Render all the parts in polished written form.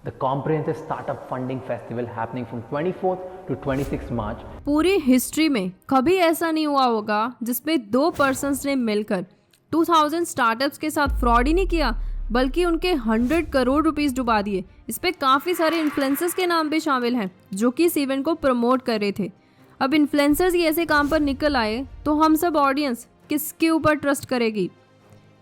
the comprehensive startup funding festival happening from 24th to 26th March. पूरी history में कभी ऐसा नहीं हुआ होगा जिसमें दो पर्सन्स ने मिलकर 2000 स्टार्टअप्स के साथ फ्रॉड ही नहीं किया, बल्कि उनके 100 करोड़ रुपीस डुबा दिए। इस पे काफ़ी सारे इन्फ्लुएंसर्स के नाम भी शामिल हैं जो कि इस इवेंट को प्रमोट कर रहे थे। अब इन्फ्लुएंसर्स ही ऐसे काम पर निकल आए तो हम सब ऑडियंस किसके ऊपर ट्रस्ट करेगी?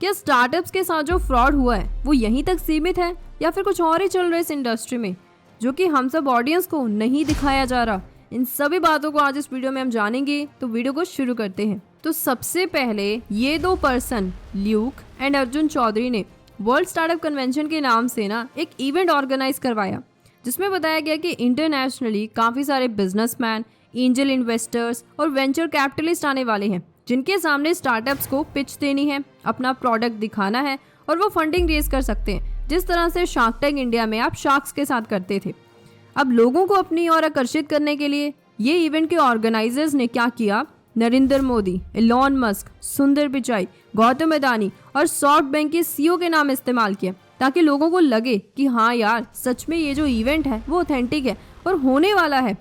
क्या स्टार्टअप्स के साथ जो फ्रॉड हुआ है वो यहीं तक सीमित है या फिर कुछ और ही चल रहा है इस इंडस्ट्री में जो कि हम सब ऑडियंस को नहीं दिखाया जा रहा? इन सभी बातों को आज इस वीडियो में हम जानेंगे, तो वीडियो को शुरू करते हैं। तो सबसे पहले ये दो person Luke and Arjun Chaudhary ने वर्ल्ड स्टार्टअप कन्वेंशन के नाम से ना एक इवेंट ऑर्गेनाइज करवाया जिसमें बताया गया कि इंटरनेशनली काफ़ी सारे बिजनेसमैन, एंजल इन्वेस्टर्स और वेंचर कैपिटलिस्ट आने वाले हैं जिनके सामने स्टार्टअप्स को पिच देनी है, अपना प्रोडक्ट दिखाना है और वो फंडिंग रेज कर सकते हैं, जिस तरह से शार्क टैंक इंडिया में आप शार्क्स के साथ करते थे। अब लोगों को अपनी ओर आकर्षित करने के लिए ये इवेंट के ऑर्गेनाइजर्स ने क्या किया? नरेंद्र मोदी, एलॉन मस्क, सुंदर पिचाई, गौतम अडानी और सॉफ्टबैंक के सीईओ के नाम इस्तेमाल किया ताकि लोगों को लगे कि हाँ यार, सच में ये जो इवेंट है वो ऑथेंटिक है और होने वाला है।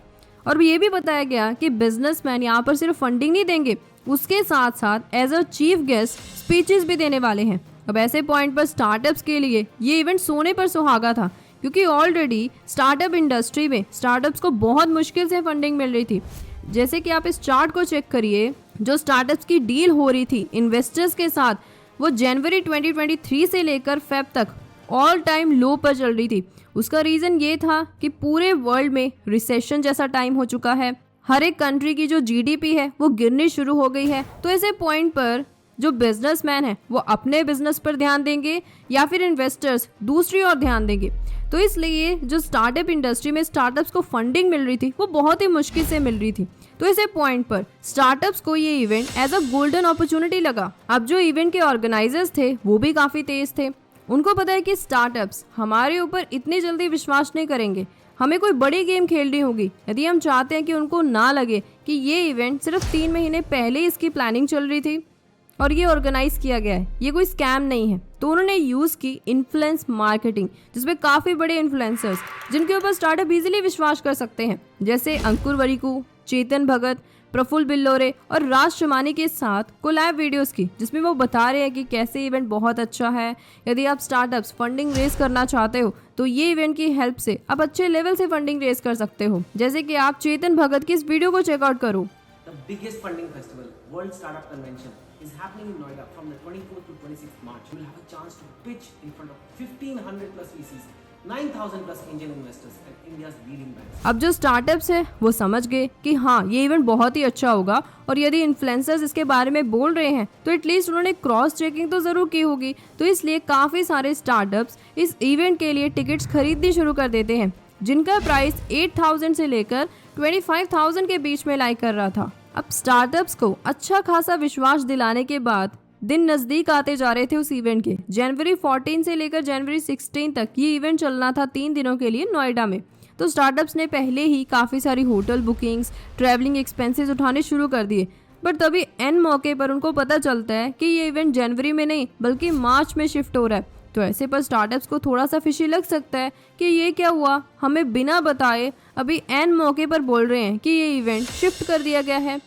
और ये भी बताया गया कि बिजनेसमैन यहाँ पर सिर्फ फंडिंग नहीं देंगे, उसके साथ साथ as a chief guest speeches भी देने वाले हैं। अब ऐसे पॉइंट पर स्टार्टअप्स के लिए ये इवेंट सोने पर सुहागा था, क्योंकि ऑलरेडी स्टार्टअप इंडस्ट्री में स्टार्टअप्स को बहुत मुश्किल से फंडिंग मिल रही थी। जैसे कि आप इस चार्ट को चेक करिए, जो स्टार्टअप्स की डील हो रही थी इन्वेस्टर्स के साथ, वो जनवरी 2023 से लेकर फेब तक ऑल टाइम लो पर चल रही थी। उसका रीज़न ये था कि पूरे वर्ल्ड में रिसेशन जैसा टाइम हो चुका है, हर एक कंट्री की जो जीडीपी है वो गिरनी शुरू हो गई है। तो ऐसे पॉइंट पर जो बिजनेसमैन है वो अपने बिजनेस पर ध्यान देंगे या फिर इन्वेस्टर्स दूसरी ओर ध्यान देंगे। तो इसलिए जो स्टार्टअप इंडस्ट्री में स्टार्टअप्स को फंडिंग मिल रही थी वो बहुत ही मुश्किल से मिल रही थी। तो ऐसे पॉइंट पर स्टार्टअप्स को ये event as a golden opportunity लगा। अब जो इवेंट के ऑर्गेनाइजर्स थे वो भी काफ़ी तेज थे। उनको पता है कि स्टार्टअप्स हमारे ऊपर इतनी जल्दी विश्वास नहीं करेंगे, हमें कोई बड़ी गेम खेलनी होगी यदि हम चाहते हैं कि उनको ना लगे कि ये इवेंट सिर्फ 3 महीने पहले इसकी प्लानिंग चल रही थी और ये ऑर्गेनाइज किया गया है, ये कोई स्कैम नहीं है। तो उन्होंने यूज़ की इन्फ्लुएंस मार्केटिंग, जिसमें काफ़ी बड़े इन्फ्लुएंसर्स जिनके ऊपर स्टार्टअप इजीली विश्वास कर सकते हैं, जैसे अंकुर वरीकू, चेतन भगत, प्रफुल्ल बिल्लोरे और राज शमानी के साथ कोलैब वीडियोस की, जिसमें वो बता रहे हैं कि कैसे इवेंट बहुत अच्छा है। यदि आप स्टार्टअप्स फंडिंग रेज करना चाहते हो तो ये इवेंट की हेल्प से आप अच्छे लेवल से फंडिंग रेज कर सकते हो। जैसे कि आप चेतन भगत की इस वीडियो को चेकआउट करो। The biggest funding festival, World Startup Convention, is happening in Noida from the 24th to 26th March. You will have a chance to pitch in front of 1500 plus VCs, 9000 plus angel investors and India's leading banks. अब जो startups है वो समझ गए कि हाँ, ये event बहुत ही अच्छा होगा और यदि इन्फ्लुएंसर्स इसके बारे में बोल रहे हैं तो एटलीस्ट उन्होंने क्रॉस चेकिंग तो ज़रूर की होगी। तो इसलिए काफ़ी सारे स्टार्टअप्स इस इवेंट के लिए टिकट्स खरीदनी शुरू कर देते हैं, जिनका प्राइस 8000 से लेकर 25000 के बीच में लाई कर रहा था। अब स्टार्टअप्स को अच्छा खासा विश्वास दिलाने के बाद दिन नज़दीक आते जा रहे थे उस इवेंट के। जनवरी 14 से लेकर जनवरी 16 तक ये इवेंट चलना था 3 दिनों के लिए नोएडा में। तो स्टार्टअप्स ने पहले ही काफ़ी सारी होटल बुकिंग्स, ट्रैवलिंग एक्सपेंसेस उठाने शुरू कर दिए, बट तभी एन मौके पर उनको पता चलता है कि ये इवेंट जनवरी में नहीं बल्कि मार्च में शिफ्ट हो रहा है। तो ऐसे पर स्टार्टअप्स को थोड़ा सा फिशी लग सकता है कि ये क्या हुआ, हमें बिना बताए अभी एन मौके पर बोल रहे हैं कि ये इवेंट शिफ्ट कर दिया गया है।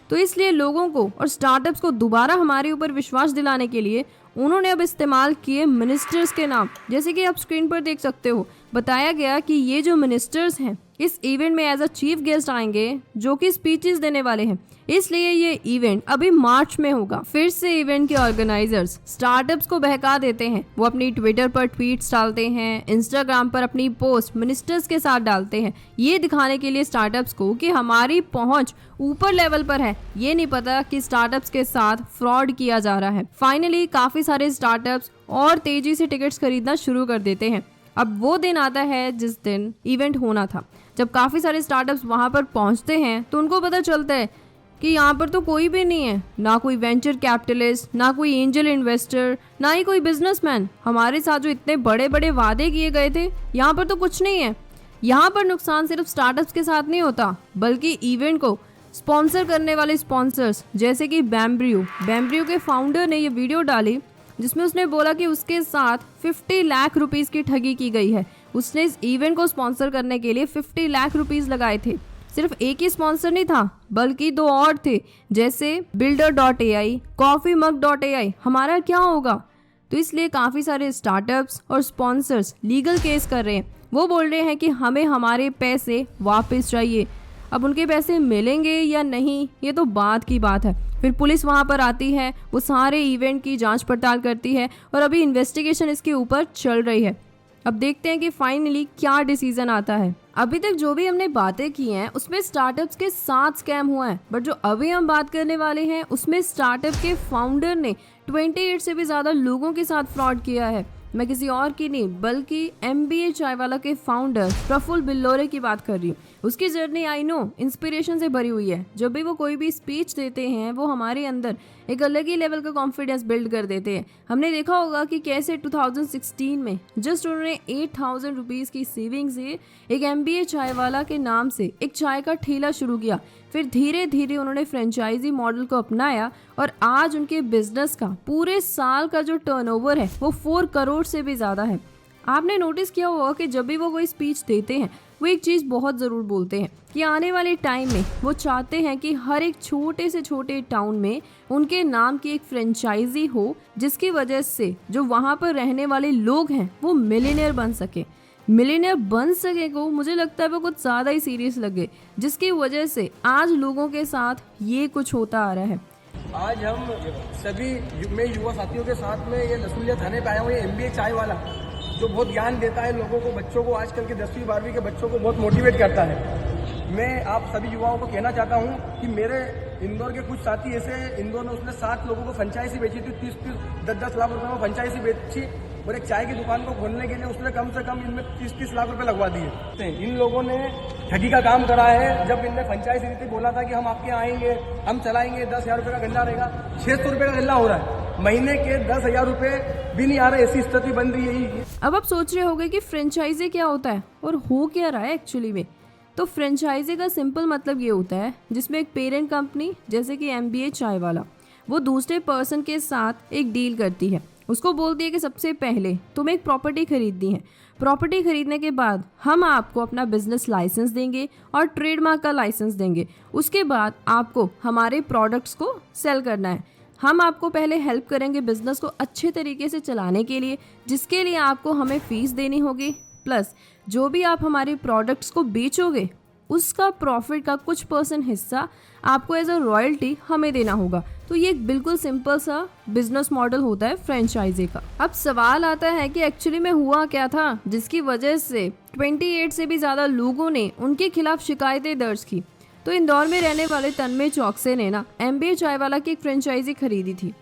तो इसलिए लोगों को और स्टार्टअप्स को दोबारा हमारे ऊपर विश्वास दिलाने के लिए उन्होंने अब इस्तेमाल किए मिनिस्टर्स के नाम। जैसे कि आप स्क्रीन पर देख सकते हो, बताया गया कि ये जो मिनिस्टर्स हैं इस इवेंट में एज अ चीफ गेस्ट आएंगे जो कि स्पीचेस देने वाले हैं। इसलिए ये इवेंट अभी मार्च में होगा। फिर से इवेंट के ऑर्गेनाइजर्स स्टार्टअप्स को बहका देते हैं। वो अपनी ट्विटर पर ट्वीट्स डालते हैं, इंस्टाग्राम पर अपनी पोस्ट मिनिस्टर्स के साथ डालते हैं, ये दिखाने के लिए स्टार्टअप्स को कि हमारी पहुंच ऊपर लेवल पर है। ये नहीं पता कि स्टार्टअप्स के साथ फ्रॉड किया जा रहा है। फाइनली काफ़ी सारे स्टार्टअप्स और तेजी से टिकट्स खरीदना शुरू कर देते हैं। अब वो दिन आता है जिस दिन इवेंट होना था। जब काफ़ी सारे स्टार्टअप्स वहाँ पर पहुँचते हैं तो उनको पता चलता है कि यहाँ पर तो कोई भी नहीं है, ना कोई वेंचर कैपिटलिस्ट, ना कोई एंजल इन्वेस्टर, ना ही कोई बिजनेसमैन। हमारे साथ जो इतने बड़े बड़े वादे किए गए थे यहाँ पर तो कुछ नहीं है। यहाँ पर नुकसान सिर्फ स्टार्टअप्स के साथ नहीं होता, बल्कि इवेंट को स्पॉन्सर करने वाले स्पॉन्सर्स जैसे कि बैम्ब्रियो के फाउंडर ने ये वीडियो डाली जिसमें उसने बोला कि उसके साथ 50 लाख रुपीस की ठगी की गई है। उसने इस इवेंट को स्पॉन्सर करने के लिए 50 लाख रुपीस लगाए थे। सिर्फ एक ही स्पॉन्सर नहीं था बल्कि 2 और थे, जैसे builder.ai, coffeemug.ai। हमारा क्या होगा? तो इसलिए काफ़ी सारे स्टार्टअप्स और स्पॉन्सर्स लीगल केस कर रहे हैं। वो बोल रहे हैं कि हमें हमारे पैसे वापस चाहिए। अब उनके पैसे मिलेंगे या नहीं, ये तो बात की बात है। फिर पुलिस वहाँ पर आती है, वो सारे इवेंट की जांच पड़ताल करती है और अभी इन्वेस्टिगेशन इसके ऊपर चल रही है। अब देखते हैं कि फाइनली क्या डिसीजन आता है। अभी तक जो भी हमने बातें की हैं उसमें स्टार्टअप्स के 7 स्कैम हुआ है, बट जो अभी हम बात करने वाले हैं उसमें स्टार्टअप के फाउंडर ने 28 से भी ज़्यादा लोगों के साथ फ्रॉड किया है। मैं किसी और की नहीं बल्कि MBA चायवाला के फाउंडर प्रफुल्ल बिल्लोरे की बात कर रही हूँ। उसकी जर्नी आई नो इंस्पिरेशन से भरी हुई है। जब भी वो कोई भी स्पीच देते हैं वो हमारे अंदर एक अलग ही लेवल का कॉन्फिडेंस बिल्ड कर देते हैं। हमने देखा होगा कि कैसे 2016 में जस्ट उन्होंने 8,000 रुपीज़ की सेविंग से एक MBA चायवाला के नाम से एक चाय का ठेला शुरू किया। फिर धीरे धीरे उन्होंने फ्रेंचाइजी मॉडल को अपनाया और आज उनके बिजनेस का पूरे साल का जो टर्नओवर है वो 4 करोड़ से भी ज़्यादा है। आपने नोटिस किया होगा कि जब भी वो कोई स्पीच देते हैं वो एक चीज़ बहुत ज़रूर बोलते हैं कि आने वाले टाइम में वो चाहते हैं कि हर एक छोटे से छोटे टाउन में उनके नाम की एक फ्रेंचाइजी हो, जिसकी वजह से जो वहाँ पर रहने वाले लोग हैं वो मिलियनेयर बन सके। मिलियनेयर बन सके को मुझे लगता है वो कुछ ज़्यादा ही सीरियस लगे, जिसकी वजह से आज लोगों के साथ ये कुछ होता आ रहा है। आज हम सभी मैं युवा साथियों के साथ में ये लसूलिया थाने पे आया हूँ। ये MBA चाय वाला जो बहुत ज्ञान देता है लोगों को, बच्चों को, आजकल के 10वीं 12वीं के बच्चों को बहुत मोटिवेट करता है। मैं आप सभी युवाओं को कहना चाहता हूँ कि मेरे इंदौर के कुछ साथी ऐसे, इंदौर में उसने 7 लोगों को फ्रेंचाइजी बेची थी, 30-30, 10-10 लाख रुपए में फ्रेंचाइजी बेची और एक चाय की दुकान को खोलने के लिए उसने कम से कम इनमें 30-30 लाख रुपए लगवा दिए। इन लोगों ने ठगी का काम करा है। जब इनने फ्रेंचाइजी दी थी, बोला था कि हम आपके यहाँ आएंगे, हम चलाएंगे, 10,000 रुपये का गल्ला रहेगा, 600 रुपये का गल्ला हो रहा है। महीने के 10,000 रुपये भी नहीं आ रहे, ऐसी स्थिति बन रही है। अब आप सोच रहे होंगे कि फ्रेंचाइजी क्या होता है और हो क्या रहा है एक्चुअली में। तो फ्रेंचाइजी का सिंपल मतलब ये होता है जिसमें एक पेरेंट कंपनी जैसे कि MBA चाय वाला वो दूसरे पर्सन के साथ एक डील करती है। उसको बोलती है कि सबसे पहले तुम्हें एक प्रॉपर्टी खरीदनी है, प्रॉपर्टी खरीदने के बाद हम आपको अपना बिजनेस लाइसेंस देंगे और ट्रेडमार्क का लाइसेंस देंगे। उसके बाद आपको हमारे प्रोडक्ट्स को सेल करना है। हम आपको पहले हेल्प करेंगे बिजनेस को अच्छे तरीके से चलाने के लिए, जिसके लिए आपको हमें फीस देनी होगी, प्लस जो भी आप हमारे प्रोडक्ट्स को बेचोगे उसका प्रॉफिट का कुछ % हिस्सा आपको एज अ रॉयल्टी हमें देना होगा। तो ये एक बिल्कुल सिंपल सा बिजनेस मॉडल होता है फ्रेंचाइजी का। अब सवाल आता है कि एक्चुअली में हुआ क्या था जिसकी वजह से 28 से भी ज़्यादा लोगों ने उनके खिलाफ शिकायतें दर्ज की। तो इंदौर में रहने वाले तन्मय चौकसे ने ना MBA चायवाला की एक फ्रेंचाइजी खरीदी थी,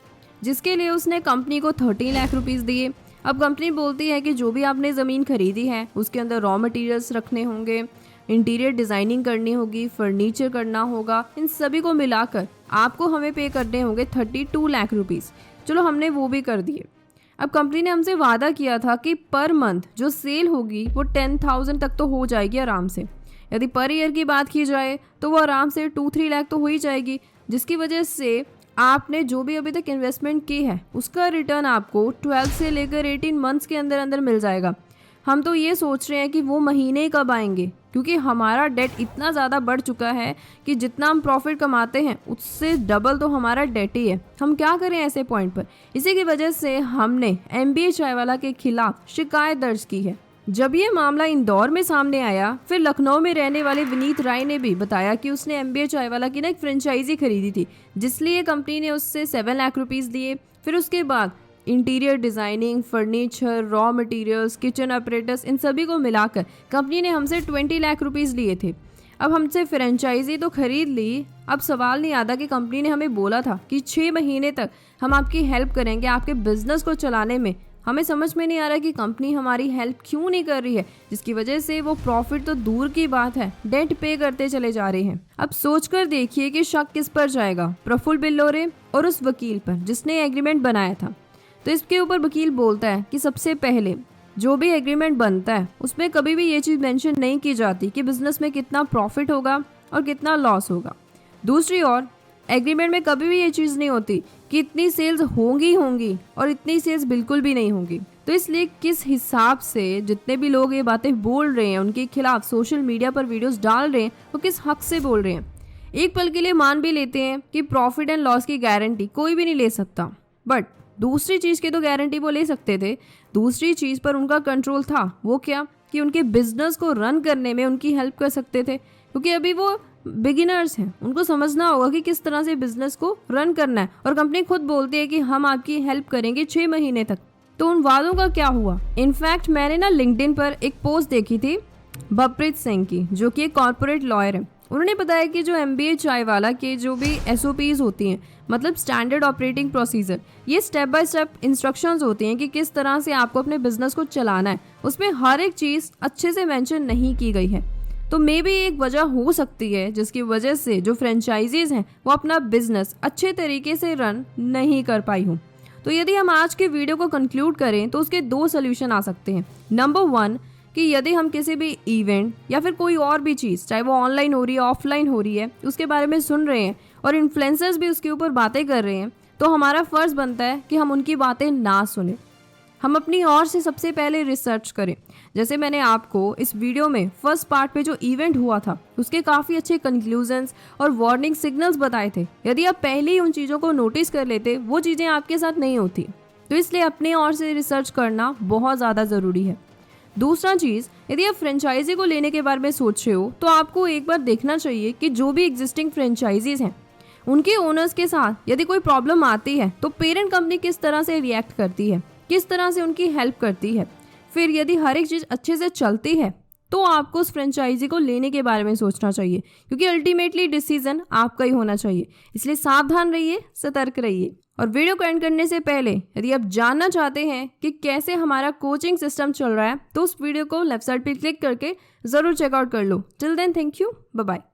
जिसके लिए उसने कंपनी को 13 लाख रुपीज़ दिए। अब कंपनी बोलती है कि जो भी आपने ज़मीन खरीदी है उसके अंदर रॉ मटेरियल्स रखने होंगे, इंटीरियर डिज़ाइनिंग करनी होगी, फर्नीचर करना होगा, इन सभी को मिलाकर आपको हमें पे करने होंगे 32 लाख रुपीज़। चलो हमने वो भी कर दिए। अब कंपनी ने हमसे वादा किया था कि पर मंथ जो सेल होगी वो 10,000 तक तो हो जाएगी आराम से। यदि पर ईयर की बात की जाए तो वो आराम से 2-3 लाख तो हो ही जाएगी, जिसकी वजह से आपने जो भी अभी तक इन्वेस्टमेंट की है उसका रिटर्न आपको 12 से लेकर 18 मंथ्स के अंदर अंदर मिल जाएगा। हम तो ये सोच रहे हैं कि वो महीने कब आएंगे, क्योंकि हमारा डेट इतना ज़्यादा बढ़ चुका है कि जितना हम प्रॉफिट कमाते हैं उससे डबल तो हमारा डेट ही है। हम क्या करें ऐसे पॉइंट पर। इसी की वजह से हमने MBA चायवाला के खिलाफ शिकायत दर्ज की है। जब ये मामला इंदौर में सामने आया, फिर लखनऊ में रहने वाले विनीत राय ने भी बताया कि उसने MBA चायवाला की ना एक फ्रेंचाइजी खरीदी थी, जिसलिए कंपनी ने उससे 7 लाख रुपीज़ दिए। फिर उसके बाद interior designing, furniture, raw materials, kitchen apparatus, इन सभी को मिलाकर कंपनी ने हमसे 20 लाख रुपीज़ लिए थे। अब हमसे फ्रेंचाइजी तो खरीद ली, अब सवाल नहीं आता कि कंपनी ने हमें बोला था कि 6 महीने तक हम आपकी हेल्प करेंगे आपके बिजनेस को चलाने में। हमें समझ में नहीं आ रहा कि कंपनी हमारी हेल्प क्यों नहीं कर रही है, जिसकी वजह से वो प्रॉफिट तो दूर की बात है डेट पे करते चले जा रहे हैं। अब सोचकर देखिए कि शक किस पर जाएगा, प्रफुल्ल बिल्लोरे और उस वकील पर जिसने एग्रीमेंट बनाया था। तो इसके ऊपर वकील बोलता है कि सबसे पहले जो भी एग्रीमेंट बनता है उसमें कभी भी ये चीज़ मेंशन नहीं की जाती कि बिजनेस में कितना प्रॉफिट होगा और कितना लॉस होगा। दूसरी ओर एग्रीमेंट में कभी भी ये चीज़ नहीं होती कि इतनी सेल्स होंगी और इतनी सेल्स बिल्कुल भी नहीं होंगी। तो इसलिए किस हिसाब से जितने भी लोग ये बातें बोल रहे हैं, उनके खिलाफ सोशल मीडिया पर वीडियोस डाल रहे हैं, वो किस हक से बोल रहे हैं। एक पल के लिए मान भी लेते हैं कि प्रॉफिट एंड लॉस की गारंटी कोई भी नहीं ले सकता, बट दूसरी चीज़ की तो गारंटी वो ले सकते थे। दूसरी चीज़ पर उनका कंट्रोल था, वो क्या कि उनके बिजनेस को रन करने में उनकी हेल्प कर सकते थे, क्योंकि अभी वो बिगिनर्स हैं, उनको समझना होगा कि किस तरह से बिजनेस को रन करना है। और कंपनी खुद बोलती है कि हम आपकी हेल्प करेंगे 6 महीने तक। तो उन वादों का क्या हुआ? इनफैक्ट मैंने ना लिंक्डइन पर एक पोस्ट देखी थी भवप्रीत सिंह की, जो कि एक कॉर्पोरेट लॉयर है। उन्होंने बताया कि जो MBA चायवाला के जो भी SOPs होती हैं, मतलब स्टैंडर्ड ऑपरेटिंग प्रोसीजर, ये स्टेप बाय स्टेप इंस्ट्रक्शंस होती हैं कि किस तरह से आपको अपने बिजनेस को चलाना है। उसमें हर एक चीज़ अच्छे से मेंशन नहीं की गई है। तो मे भी एक वजह हो सकती है जिसकी वजह से जो फ्रेंचाइजीज हैं वो अपना बिजनेस अच्छे तरीके से रन नहीं कर पाई हूँ। तो यदि हम आज के वीडियो को कंक्लूड करें तो उसके 2 सोल्यूशन आ सकते हैं। नंबर 1 कि यदि हम किसी भी इवेंट या फिर कोई और भी चीज़, चाहे वो ऑनलाइन हो रही है ऑफलाइन हो रही है, उसके बारे में सुन रहे हैं और इन्फ्लुएंसर्स भी उसके ऊपर बातें कर रहे हैं, तो हमारा फ़र्ज़ बनता है कि हम उनकी बातें ना सुने। हम अपनी ओर से सबसे पहले रिसर्च करें। जैसे मैंने आपको इस वीडियो में फर्स्ट पार्ट पे जो इवेंट हुआ था उसके काफ़ी अच्छे कंक्लूजन्स और वार्निंग सिग्नल्स बताए थे। यदि आप पहले ही उन चीज़ों को नोटिस कर लेते, वो चीज़ें आपके साथ नहीं होती। तो इसलिए अपने ओर से रिसर्च करना बहुत ज़्यादा ज़रूरी है। दूसरा चीज़, यदि आप फ्रेंचाइजी को लेने के बारे में सोच रहे हो तो आपको एक बार देखना चाहिए कि जो भी एग्जिस्टिंग फ्रेंचाइजीज हैं उनके ओनर्स के साथ यदि कोई प्रॉब्लम आती है तो पेरेंट कंपनी किस तरह से रिएक्ट करती है, किस तरह से उनकी हेल्प करती है। फिर यदि हर एक चीज़ अच्छे से चलती है तो आपको उस फ्रेंचाइजी को लेने के बारे में सोचना चाहिए, क्योंकि अल्टीमेटली डिसीजन आपका ही होना चाहिए। इसलिए सावधान रहिए, सतर्क रहिए। और वीडियो को एंड करने से पहले यदि आप जानना चाहते हैं कि कैसे हमारा कोचिंग सिस्टम चल रहा है तो उस वीडियो को लेफ्ट साइड पे क्लिक करके ज़रूर चेकआउट कर लो। Till then, thank you, bye bye.